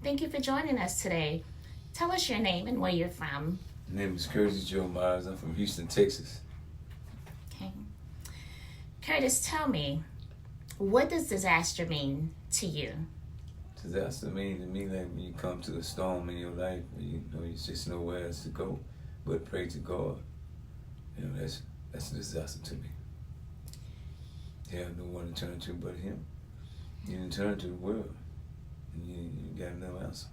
Thank you for joining us today. Tell us your name and where you're from. My name is Curtis Joe Myers. I'm from Houston, Texas. Okay. Curtis, tell me, what does disaster mean to you? Disaster means to me like when you come to a storm in your life, you know, you just nowhere else to go but pray to God. You know, that's a disaster to me. You have no one to turn to but Him. You can turn to the world, and you got no answer.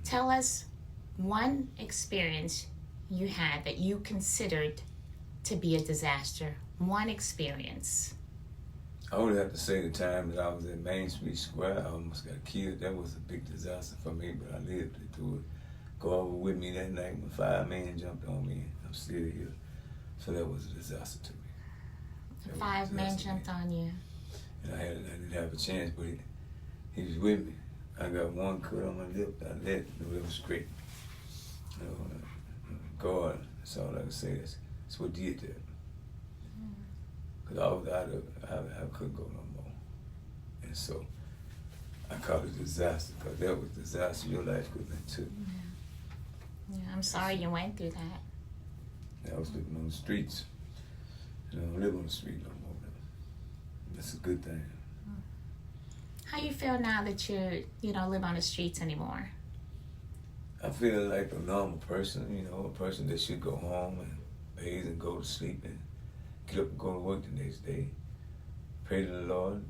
Tell us one experience you had that you considered to be a disaster. One experience. I would have to say the time that I was at Main Street Square, I almost got killed. That was a big disaster for me, but I lived through it. Go over with me that night when 5 men jumped on me. I'm still here. So that was a disaster to me. 5 men jumped on you. And I didn't have a chance, but he was with me. I got one cut on my lip. That was great. You know, God, that's all I can say. That's what did that. Because I was out of, I couldn't go no more. And so I call it disaster, because that was disaster your life could have been too. Yeah, I'm sorry you went through that. I was living on the streets. I don't live on the street no more. That's a good thing. How you feel now that you don't live on the streets anymore? I feel like a normal person, you know, a person that should go home and bathe and go to sleep and get up and go to work the next day. Pray to the Lord,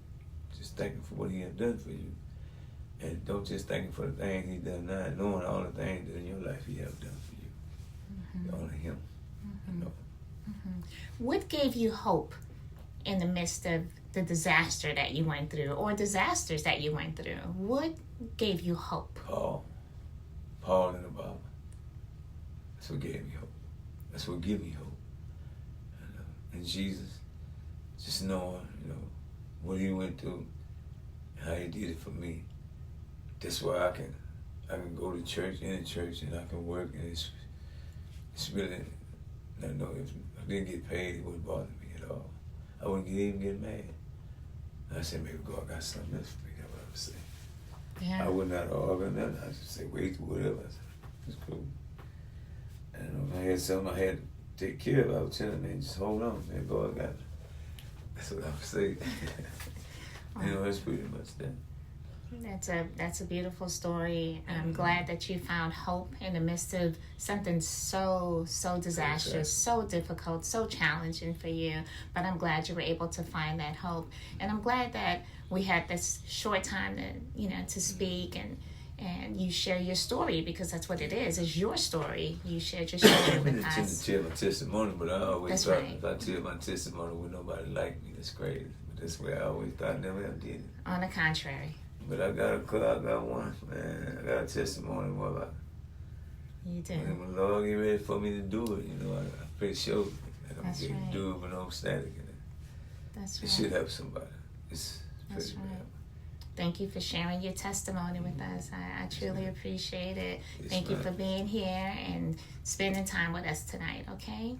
just thank Him for what He has done for you. And don't just thank Him for the things He's done now, knowing all the things that in your life He has done for you. You honor Him. You know. What gave you hope in the midst of the disaster that you went through, or disasters that you went through? What gave you hope? Paul in the Bible. That's what gave me hope. That's what gave me hope. And Jesus, just knowing, you know, what He went through, how He did it for me. That's why I can go to church, any church, and I can work, and it's really, I know if I didn't get paid, it wouldn't bother me at all. I wouldn't even get mad. I said, maybe God got something else for me. That's what I would say. Yeah. I would not argue nothing. I just say, wait, whatever. I said, it's cool. And if I had something I had to take care of, I would tell them, man, just hold on, man. God got it. That's what I would say. You know, that's pretty much that. That's a beautiful story. I'm glad that you found hope in the midst of something so disastrous, so difficult, so challenging for you. But I'm glad you were able to find that hope, and I'm glad that we had this short time to speak and you share your story, because that's what it is. It's your story. You shared your story with us. I tend to tell my testimony, but I always That's thought right. if I tell my testimony with nobody like me, that's crazy. But that's where I always thought I never ever did it. On the contrary. But I got a car, I got one, man. I got a testimony. What about You do. when the Lord get ready for me to do it, you know, I'm pretty sure that I'm That's going right. to do it with no static in it. That's It right. should help somebody. It's That's pretty right. bad. Thank you for sharing your testimony with us. I truly appreciate it. Yes, Thank you ma'am. for being here and spending time with us tonight, okay?